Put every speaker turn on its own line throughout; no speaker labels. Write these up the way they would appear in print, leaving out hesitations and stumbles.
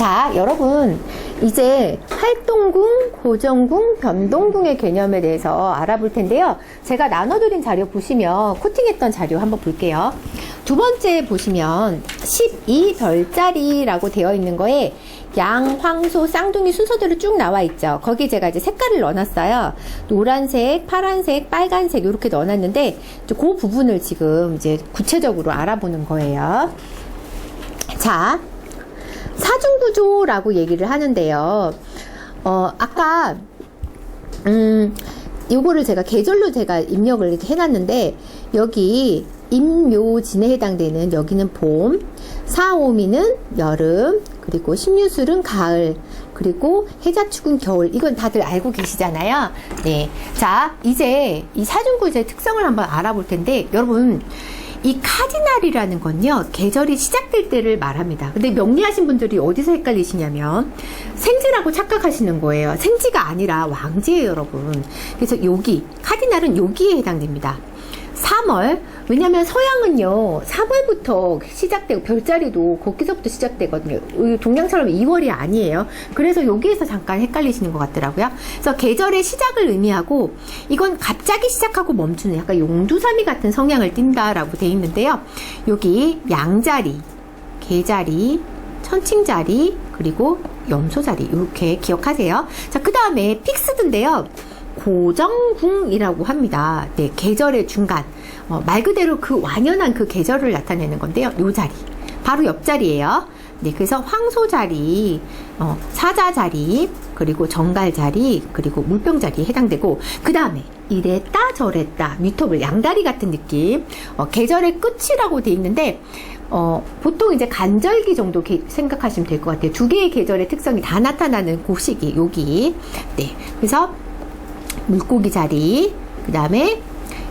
자, 여러분 이제 활동궁, 고정궁, 변동궁의 개념에 대해서 알아볼 텐데요. 제가 나눠드린 자료 보시면 코팅했던 자료 한번 볼게요. 두 번째 보시면 12별자리라고 되어 있는 거에 양, 황소, 쌍둥이 순서대로 쭉 나와 있죠. 거기 제가 이제 색깔을 넣어놨어요. 노란색, 파란색, 빨간색 이렇게 넣어놨는데 그 부분을 지금 이제 구체적으로 알아보는 거예요. 자, 사중구조라고 얘기를 하는데요. 아까 요거를 제가 계절로 제가 입력을 이렇게 해놨는데 여기 임묘진에 해당되는 여기는 봄, 사오미는 여름, 그리고 신유술은 가을, 그리고 해자축은 겨울. 이건 다들 알고 계시잖아요. 네. 자, 이제 이 사중구조의 특성을 한번 알아볼 텐데 여러분 이 카디날이라는 건요, 계절이 시작될 때를 말합니다. 근데 명리하신 분들이 어디서 헷갈리시냐면 생지라고 착각하시는 거예요. 생지가 아니라 왕지예요, 여러분. 그래서 여기 카디날은 여기에 해당됩니다. 3월, 왜냐면 서양은요 3월부터 시작되고 별자리도 거기서부터 시작되거든요. 동양처럼 2월이 아니에요. 그래서 여기에서 잠깐 헷갈리시는 것 같더라고요. 그래서 계절의 시작을 의미하고 이건 갑자기 시작하고 멈추는 약간 용두사미 같은 성향을 띈다라고 되어 있는데요. 여기 양자리, 개자리, 천칭자리, 그리고 염소자리 이렇게 기억하세요. 자, 그 다음에 픽스드인데요. 고정궁이라고 합니다. 네, 계절의 중간. 말 그대로 그 완연한 그 계절을 나타내는 건데요. 요 자리. 바로 옆자리예요. 네, 그래서 황소자리, 사자자리, 그리고 정갈자리, 그리고 물병자리에 해당되고, 그 다음에 이랬다 저랬다, 뮤터블, 양다리 같은 느낌. 계절의 끝이라고 돼 있는데, 보통 이제 간절기 정도 생각하시면 될 것 같아요. 두 개의 계절의 특성이 다 나타나는 그 시기, 여기. 네, 그래서 물고기 자리, 그 다음에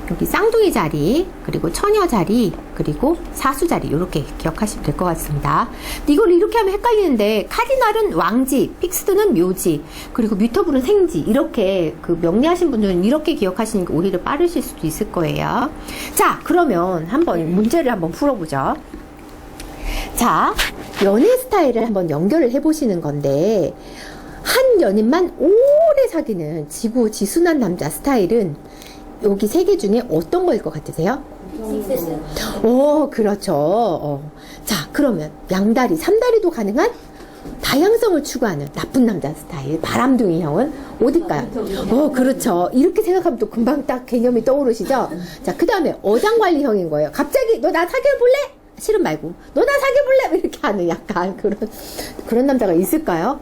여기 쌍둥이 자리, 그리고 처녀 자리, 그리고 사수 자리 이렇게 기억하시면 될 것 같습니다. 근데 이걸 이렇게 하면 헷갈리는데 카디날은 왕지, 픽스드는 묘지, 그리고 뮤터블은 생지 이렇게 그 명리하신 분들은 이렇게 기억하시는 게 오히려 빠르실 수도 있을 거예요. 자, 그러면 한번 문제를 한번 풀어보죠. 자, 연애 스타일을 한번 연결을 해보시는 건데 한 연인만 오래 사귀는 지구 지순한 남자 스타일은 여기 세 개 중에 어떤 거일 것 같으세요? 오, 그렇죠. 자, 그러면 양다리, 삼다리도 가능한 다양성을 추구하는 나쁜 남자 스타일, 바람둥이 형은 어딜까요? 그렇죠. 이렇게 생각하면 또 금방 딱 개념이 떠오르시죠? 자, 그 다음에 어장관리형인 거예요. 갑자기 너 나 사귀어볼래? 싫음 말고 너 나 사귀어볼래? 이렇게 하는 약간 그런 남자가 있을까요?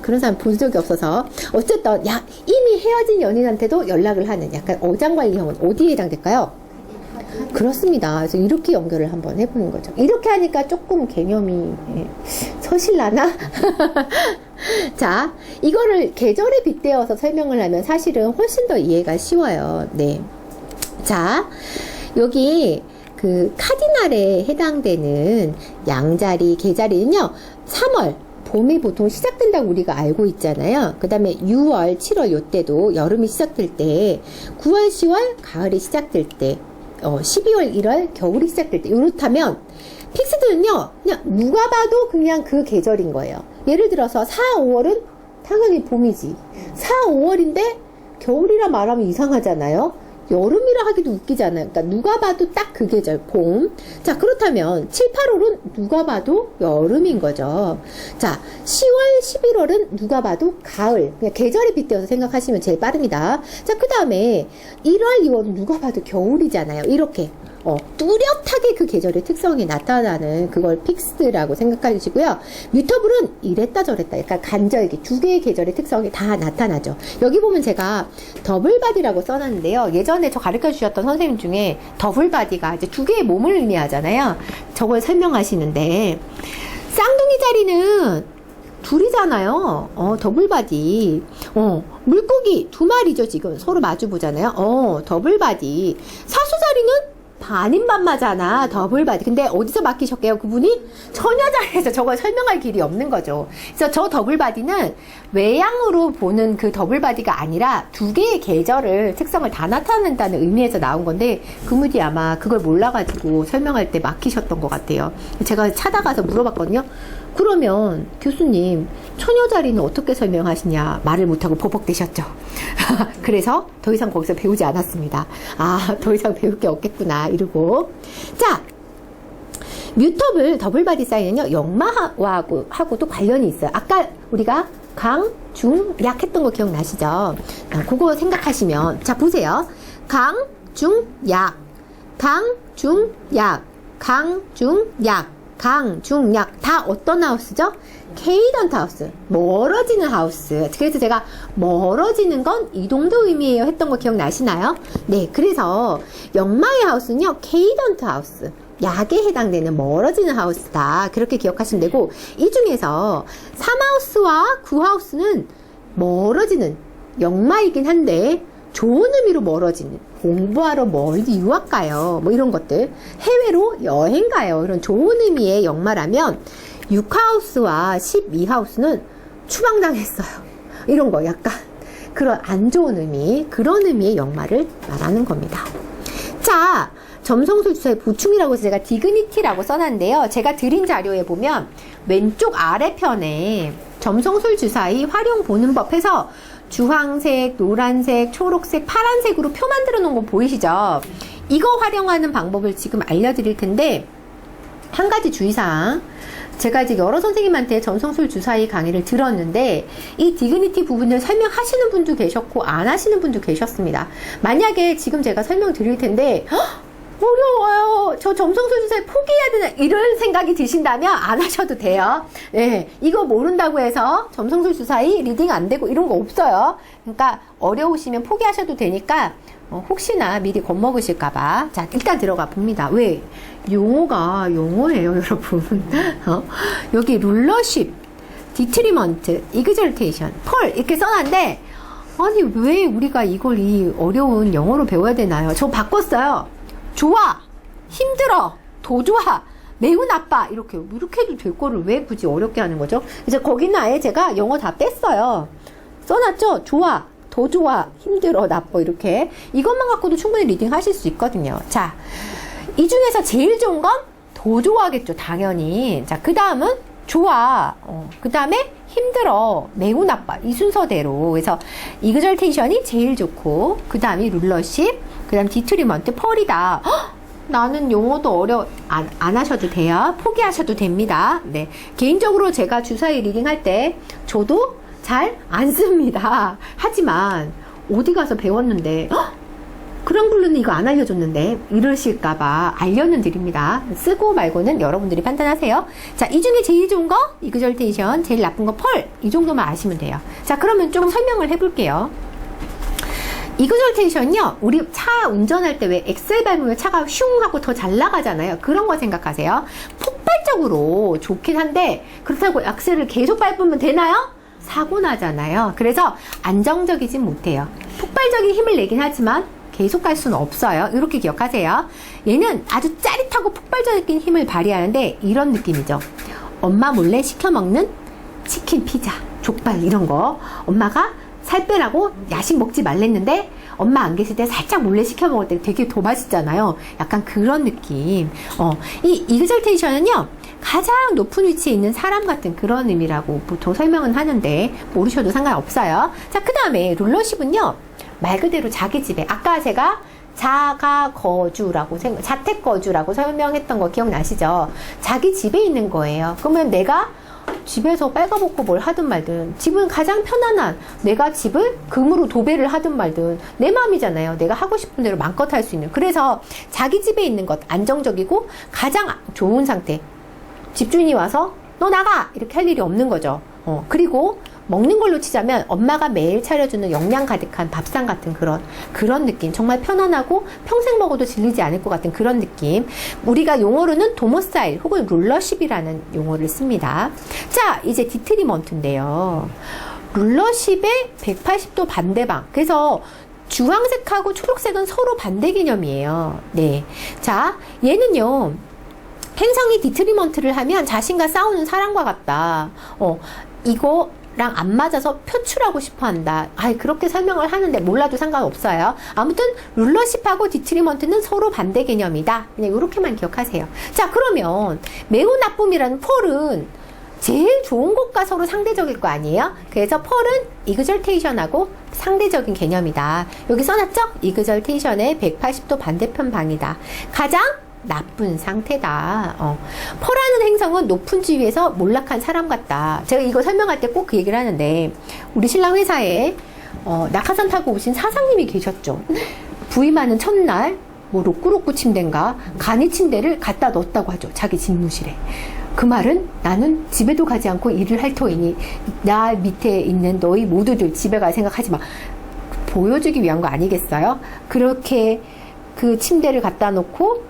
그런 사람 본 적이 없어서. 어쨌든 이미 헤어진 연인한테도 연락을 하는 약간 어장관리형은 어디에 해당될까요? 그렇습니다. 그래서 이렇게 연결을 한번 해보는 거죠. 이렇게 하니까 조금 개념이 서실라나? 자, 이거를 계절에 빗대어서 설명을 하면 사실은 훨씬 더 이해가 쉬워요. 네. 자, 여기 그 카디날에 해당되는 양자리, 개자리는요 3월 봄이 보통 시작된다고 우리가 알고 있잖아요. 그 다음에 6월, 7월 요때도 여름이 시작될 때, 9월, 10월 가을이 시작될 때, 12월, 1월 겨울이 시작될 때, 이렇다면 픽스드는요 그냥 누가 봐도 그냥 그 계절인 거예요. 예를 들어서 4, 5월은 당연히 봄이지. 4, 5월인데 겨울이라 말하면 이상하잖아요. 여름이라 하기도 웃기잖아요. 그러니까 누가 봐도 딱 그 계절, 봄. 자, 그렇다면 7, 8월은 누가 봐도 여름인 거죠. 자, 10월, 11월은 누가 봐도 가을. 그냥 계절에 빗대어서 생각하시면 제일 빠릅니다. 자, 그 다음에 1월, 2월은 누가 봐도 겨울이잖아요. 이렇게. 뚜렷하게 그 계절의 특성이 나타나는 그걸 픽스드라고 생각하시고요. 뮤터블은 이랬다 저랬다 약간 간절기 두 개의 계절의 특성이 다 나타나죠. 여기 보면 제가 더블바디라고 써놨는데요. 예전에 저 가르쳐 주셨던 선생님 중에 더블바디가 이제 두 개의 몸을 의미하잖아요. 저걸 설명하시는데 쌍둥이 자리는 둘이잖아요. 더블바디. 물고기 두 마리죠. 지금 서로 마주 보잖아요. 더블바디. 사수 자리는 반인 반마잖아. 더블 바디. 근데 어디서 맡기셨게요? 그분이 처녀자리에서 저걸 설명할 길이 없는 거죠. 그래서 저 더블 바디는 외양으로 보는 그 더블 바디가 아니라 두 개의 계절을 특성을 다 나타낸다는 의미에서 나온 건데 그분이 아마 그걸 몰라가지고 설명할 때 막히셨던 것 같아요. 제가 찾아가서 물어봤거든요. 그러면 교수님 처녀자리는 어떻게 설명하시냐 말을 못하고 버벅대셨죠. 그래서 더 이상 거기서 배우지 않았습니다. 아, 더 이상 배울 게 없겠구나 이러고. 자, 뮤터블 더블바디 사인은요 역마하고도 관련이 있어요. 아까 우리가 강, 중, 약 했던 거 기억나시죠? 그거 생각하시면 자 보세요. 강, 중, 약, 강, 중, 약, 강, 중, 약, 강, 중, 약 다 어떤 하우스죠? 케이던트 하우스, 멀어지는 하우스. 그래서 제가 멀어지는 건 이동도 의미예요 했던 거 기억나시나요? 네, 그래서 역마의 하우스는요 케이던트 하우스, 약에 해당되는 멀어지는 하우스다. 그렇게 기억하시면 되고, 이 중에서 3하우스와 9하우스는 멀어지는 역마이긴 한데 좋은 의미로 멀어지는, 공부하러 멀리 유학 가요 뭐 이런 것들, 해외로 여행 가요 이런 좋은 의미의 역마라면 6하우스와 12하우스는 추방당했어요 이런 거, 약간 그런 안 좋은 의미, 그런 의미의 역마를 말하는 겁니다. 자, 점성술 주사의 보충이라고 해서 제가 디그니티라고 써놨는데요. 제가 드린 자료에 보면 왼쪽 아래편에 점성술 주사의 활용 보는 법 해서 주황색, 노란색, 초록색, 파란색으로 표 만들어 놓은 거 보이시죠? 이거 활용하는 방법을 지금 알려드릴 텐데, 한 가지 주의사항. 제가 이제 여러 선생님한테 점성술 주사의 강의를 들었는데 이 디그니티 부분을 설명하시는 분도 계셨고 안 하시는 분도 계셨습니다. 만약에 지금 제가 설명 드릴 텐데 어려워요, 저 점성술 주사에 포기해야 되나 이런 생각이 드신다면 안 하셔도 돼요. 네, 이거 모른다고 해서 점성술 주사의 리딩 안 되고 이런 거 없어요. 그러니까 어려우시면 포기하셔도 되니까 혹시나 미리 겁먹으실까봐. 자, 일단 들어가 봅니다. 왜? 용어가 용어예요, 여러분. 여기 룰러십, 디트리먼트, 이그절테이션, 펄 이렇게 써놨는데 아니 왜 우리가 이걸 이 어려운 영어로 배워야 되나요? 저 바꿨어요. 좋아, 힘들어, 더 좋아, 매우 나빠 이렇게 해도 될 거를 왜 굳이 어렵게 하는 거죠? 그래서 거기는 아예 제가 영어 다 뺐어요. 써놨죠? 좋아, 더 좋아, 힘들어, 나빠 이렇게. 이것만 갖고도 충분히 리딩 하실 수 있거든요. 자, 이 중에서 제일 좋은 건 더 좋아하겠죠, 당연히. 자, 그 다음은 좋아, 그 다음에 힘들어, 매우 나빠, 이 순서대로. 그래서 이그절테이션이 제일 좋고, 그 다음이 룰러십, 그 다음 디트리먼트, 펄이다. 헉! 나는 용어도 안 하셔도 돼요. 포기하셔도 됩니다. 네, 개인적으로 제가 주사위 리딩할 때 저도 잘 안 씁니다. 하지만 어디 가서 배웠는데 그랑블루는 이거 안 알려줬는데 이러실까봐 알려는 드립니다. 쓰고 말고는 여러분들이 판단하세요. 자, 이 중에 제일 좋은 거 이그절테이션, 제일 나쁜 거 펄, 이 정도만 아시면 돼요. 자, 그러면 좀 설명을 해볼게요. 이그절테이션은요, 우리 차 운전할 때 왜 엑셀 밟으면 차가 슝 하고 더 잘 나가잖아요. 그런 거 생각하세요. 폭발적으로 좋긴 한데 그렇다고 엑셀을 계속 밟으면 되나요? 사고 나잖아요. 그래서 안정적이진 못해요. 폭발적인 힘을 내긴 하지만 계속 갈 수는 없어요. 이렇게 기억하세요. 얘는 아주 짜릿하고 폭발적인 힘을 발휘하는데 이런 느낌이죠. 엄마 몰래 시켜 먹는 치킨, 피자, 족발 이런 거. 엄마가 살 빼라고 야식 먹지 말랬는데 엄마 안 계실 때 살짝 몰래 시켜 먹을 때 되게 더 맛있잖아요. 약간 그런 느낌. 이 이그절테이션은요, 가장 높은 위치에 있는 사람 같은 그런 의미라고 보통 설명은 하는데 모르셔도 상관없어요. 자, 그 다음에 룰러십은요, 말 그대로 자기 집에, 아까 제가 자가거주라고 자택거주라고 설명했던 거 기억나시죠? 자기 집에 있는 거예요. 그러면 내가 집에서 빨가벗고 뭘 하든 말든, 집은 가장 편안한, 내가 집을 금으로 도배를 하든 말든 내 마음이잖아요. 내가 하고 싶은 대로 마음껏 할 수 있는. 그래서 자기 집에 있는 것, 안정적이고 가장 좋은 상태. 집주인이 와서 너 나가! 이렇게 할 일이 없는 거죠. 그리고 먹는 걸로 치자면 엄마가 매일 차려주는 영양 가득한 밥상 같은 그런 느낌. 정말 편안하고 평생 먹어도 질리지 않을 것 같은 그런 느낌. 우리가 용어로는 도모사일 혹은 룰러십이라는 용어를 씁니다. 자, 이제 디트리먼트인데요. 룰러십의 180도 반대방. 그래서 주황색하고 초록색은 서로 반대 개념이에요. 네. 자, 얘는요. 행성이 디트리먼트를 하면 자신과 싸우는 사람과 같다. 이거랑 안 맞아서 표출하고 싶어 한다. 그렇게 설명을 하는데 몰라도 상관없어요. 아무튼 룰러십하고 디트리먼트는 서로 반대 개념이다. 그냥 이렇게만 기억하세요. 자, 그러면 매우 나쁨이라는 폴은 제일 좋은 것과 서로 상대적일 거 아니에요? 그래서 폴은 이그절테이션하고 상대적인 개념이다. 여기 써놨죠? 이그절테이션의 180도 반대편 방이다. 가장 나쁜 상태다. 폴하는 행성은 높은 지위에서 몰락한 사람 같다. 제가 이거 설명할 때 꼭 그 얘기를 하는데, 우리 신랑 회사에 낙하산 타고 오신 사장님이 계셨죠. 부임하는 첫날 뭐 로꾸로꾸 침대인가 간이 침대를 갖다 넣었다고 하죠. 자기 집무실에. 그 말은 나는 집에도 가지 않고 일을 할 터이니 나 밑에 있는 너희 모두들 집에 갈 생각하지 마. 보여주기 위한 거 아니겠어요? 그렇게 그 침대를 갖다 놓고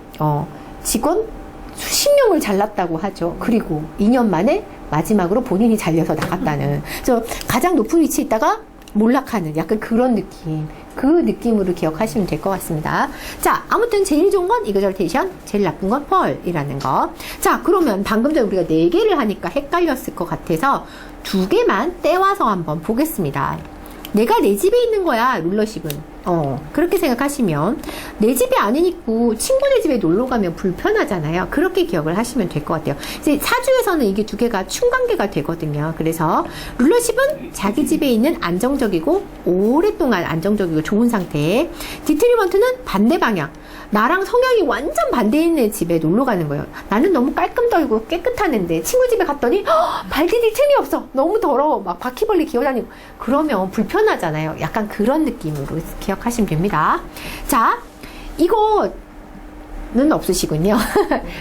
직원 수십 명을 잘랐다고 하죠. 그리고 2년 만에 마지막으로 본인이 잘려서 나갔다는. 그래서 가장 높은 위치에 있다가 몰락하는 약간 그런 느낌. 그 느낌으로 기억하시면 될 것 같습니다. 자, 아무튼 제일 좋은 건 이그절테이션, 제일 나쁜 건 펄이라는 거. 자, 그러면 방금 전에 우리가 4개를 하니까 헷갈렸을 것 같아서 2개만 떼와서 한번 보겠습니다. 내가 내 집에 있는 거야, 룰러십은. 그렇게 생각하시면 내 집이 아니니까 친구네 집에 놀러 가면 불편하잖아요. 그렇게 기억을 하시면 될 것 같아요. 이제 사주에서는 이게 2개가 충관계가 되거든요. 그래서 룰러십은 자기 집에 있는 안정적이고 오랫동안 안정적이고 좋은 상태. 디트리먼트는 반대 방향. 나랑 성향이 완전 반대인 애 집에 놀러 가는 거예요. 나는 너무 깔끔 덜고 깨끗하는데 친구 집에 갔더니 발 디딜 틈이 없어. 너무 더러워. 막 바퀴벌레 기어다니고. 그러면 불편하잖아요. 약간 그런 느낌으로 기억하시면 됩니다. 자, 이거는 없으시군요.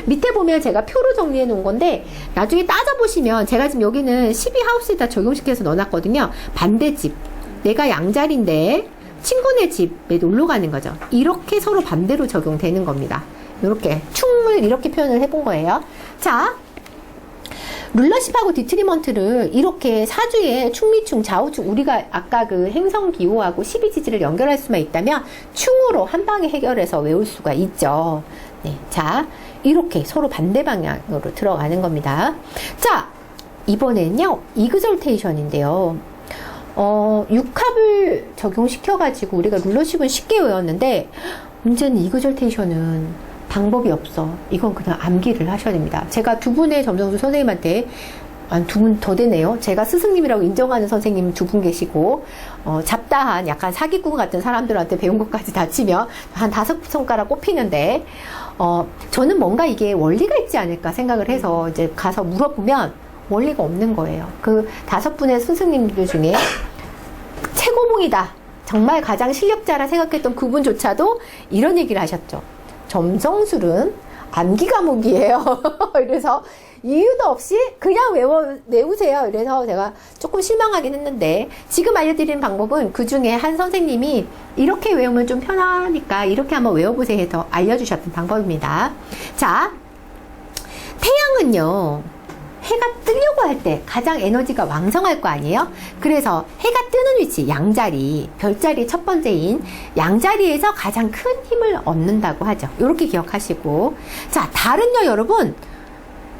밑에 보면 제가 표로 정리해 놓은 건데 나중에 따져보시면 제가 지금 여기는 12하우스에다 적용시켜서 넣어놨거든요. 반대집. 내가 양자리인데 친구네 집에 놀러 가는 거죠. 이렇게 서로 반대로 적용되는 겁니다. 이렇게 충을 이렇게 표현을 해본 거예요. 자, 룰러십하고 디트리먼트를 이렇게 사주에 충미충, 좌우충, 우리가 아까 그 행성 기호하고 12지지를 연결할 수만 있다면 충으로 한 방에 해결해서 외울 수가 있죠. 네, 자, 이렇게 서로 반대 방향으로 들어가는 겁니다. 자, 이번에는요, 이그절테이션인데요. 6합을 적용시켜가지고 우리가 룰러십은 쉽게 외웠는데 문제는 이그절테이션은 방법이 없어. 이건 그냥 암기를 하셔야 됩니다. 제가 2분의 점성술 선생님한테 2분 더 되네요. 제가 스승님이라고 인정하는 선생님 2분 계시고 잡다한 약간 사기꾼 같은 사람들한테 배운 것까지 다 치면 한 5손가락 꼽히는데 저는 뭔가 이게 원리가 있지 않을까 생각을 해서 이제 가서 물어보면 원리가 없는 거예요. 그 5분의 스승님들 중에 최고봉이다. 정말 가장 실력자라 생각했던 그분조차도 이런 얘기를 하셨죠. 점성술은 암기 과목이에요. 그래서 이유도 없이 그냥 외우세요. 그래서 제가 조금 실망하긴 했는데 지금 알려드리는 방법은 그 중에 한 선생님이 이렇게 외우면 좀 편하니까 이렇게 한번 외워보세요 해서 알려주셨던 방법입니다. 자, 태양은요. 해가 뜨려고 할 때 가장 에너지가 왕성할 거 아니에요? 그래서 해가 뜨는 위치, 양자리, 별자리 첫 번째인 양자리에서 가장 큰 힘을 얻는다고 하죠. 이렇게 기억하시고. 자, 달은요, 여러분.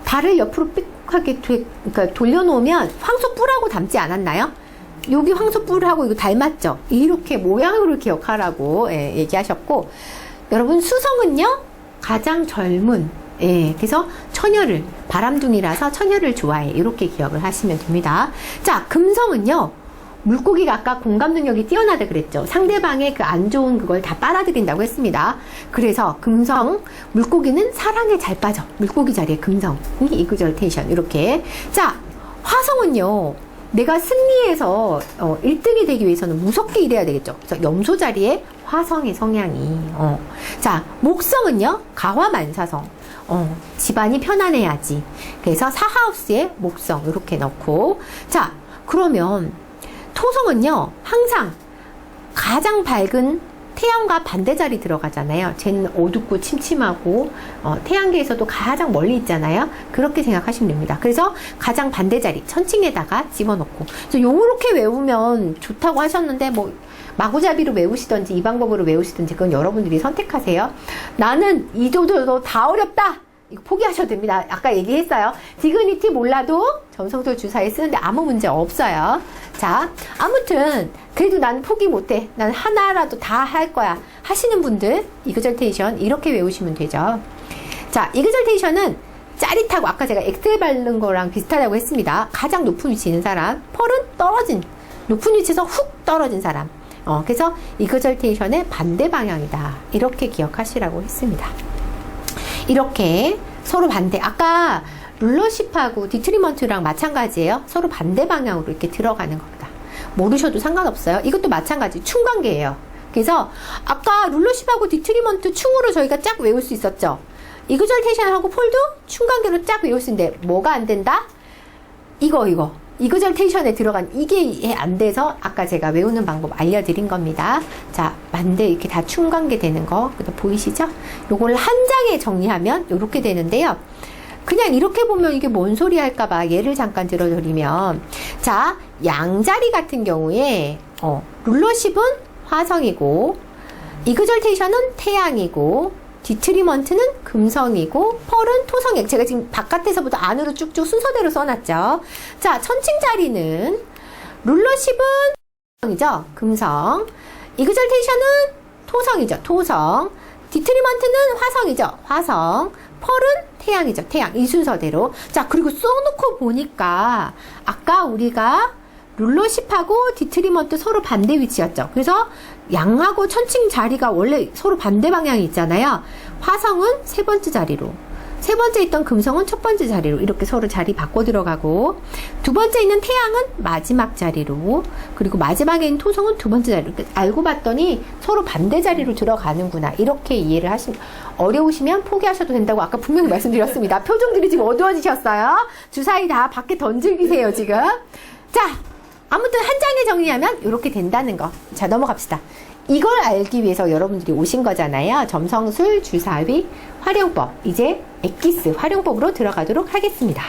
달을 옆으로 삑하게 그러니까 돌려놓으면 황소뿔하고 닮지 않았나요? 여기 황소뿔하고 이거 닮았죠? 이렇게 모양으로 기억하라고 얘기하셨고. 여러분, 수성은요, 가장 젊은 그래서 처녀를, 바람둥이라서 처녀를 좋아해. 이렇게 기억을 하시면 됩니다. 자, 금성은요, 물고기가 아까 공감 능력이 뛰어나다 그랬죠. 상대방의 그 안 좋은 그걸 다 빨아들인다고 했습니다. 그래서 금성, 물고기는 사랑에 잘 빠져. 물고기 자리에 금성이 이그절테이션. 이렇게. 자, 화성은요, 내가 승리해서 1등이 되기 위해서는 무섭게 일해야 되겠죠. 그래서 염소 자리에 화성의 성향이. 자, 목성은요, 가화만사성. 집안이 편안해야지. 그래서 사하우스에 목성 이렇게 넣고. 자, 그러면 토성은요, 항상 가장 밝은 태양과 반대 자리 들어가잖아요. 쟤는 어둡고 침침하고 태양계에서도 가장 멀리 있잖아요. 그렇게 생각하시면 됩니다. 그래서 가장 반대 자리 천칭에다가 집어넣고. 그래서 요렇게 외우면 좋다고 하셨는데 뭐 마구잡이로 외우시던지 이 방법으로 외우시던지 그건 여러분들이 선택하세요. 나는 이 정도도 다 어렵다! 이거 포기하셔도 됩니다. 아까 얘기했어요. 디그니티 몰라도 점성술 주사위 쓰는데 아무 문제 없어요. 자, 아무튼 그래도 나는 포기 못해. 난 하나라도 다 할 거야. 하시는 분들 이그절테이션 이렇게 외우시면 되죠. 자, 이그절테이션은 짜릿하고 아까 제가 엑셀 바른 거랑 비슷하다고 했습니다. 가장 높은 위치에 있는 사람, 펄은 떨어진 높은 위치에서 훅 떨어진 사람. 그래서 이그절테이션의 반대 방향이다. 이렇게 기억하시라고 했습니다. 이렇게 서로 반대. 아까 룰러쉽하고 디트리먼트랑 마찬가지예요. 서로 반대 방향으로 이렇게 들어가는 겁니다. 모르셔도 상관없어요. 이것도 마찬가지 충관계예요. 그래서 아까 룰러쉽하고 디트리먼트 충으로 저희가 쫙 외울 수 있었죠. 이그절테이션하고 폴도 충관계로 쫙 외울 수 있는데 뭐가 안 된다? 이거 이그절테이션에 들어간 이게 안 돼서 아까 제가 외우는 방법 알려드린 겁니다. 자, 반대 이렇게 다 충관계 되는 거 보이시죠? 요걸 한 장에 정리하면 이렇게 되는데요. 그냥 이렇게 보면 이게 뭔 소리 할까봐 예를 잠깐 들어드리면, 자, 양자리 같은 경우에 룰러쉽은 화성이고 이그절테이션은 태양이고 디트리먼트는 금성이고 펄은 토성이에요. 제가 지금 바깥에서부터 안으로 쭉쭉 순서대로 써놨죠. 자, 천칭자리는 룰러쉽은 금성이죠. 금성. 이그절테이션은 토성이죠. 토성. 디트리먼트는 화성이죠. 화성. 펄은 태양이죠. 태양. 이 순서대로. 자, 그리고 써놓고 보니까 아까 우리가 룰러쉽하고 디트리먼트 서로 반대 위치였죠. 그래서 양하고 천칭 자리가 원래 서로 반대 방향이 있잖아요. 화성은 세 번째 자리로, 세 번째 있던 금성은 첫 번째 자리로 이렇게 서로 자리 바꿔 들어가고, 두 번째 있는 태양은 마지막 자리로, 그리고 마지막에 있는 토성은 두 번째 자리로. 알고 봤더니 서로 반대 자리로 들어가는구나. 이렇게 이해를 하시면, 어려우시면 포기하셔도 된다고 아까 분명히 말씀드렸습니다. 표정들이 지금 어두워지셨어요. 주사위 다 밖에 던질기세요 지금. 자, 아무튼 한 장에 정리하면 이렇게 된다는 거. 자, 넘어갑시다. 이걸 알기 위해서 여러분들이 오신 거잖아요. 점성술, 주사위, 활용법. 이제 엑기스 활용법으로 들어가도록 하겠습니다.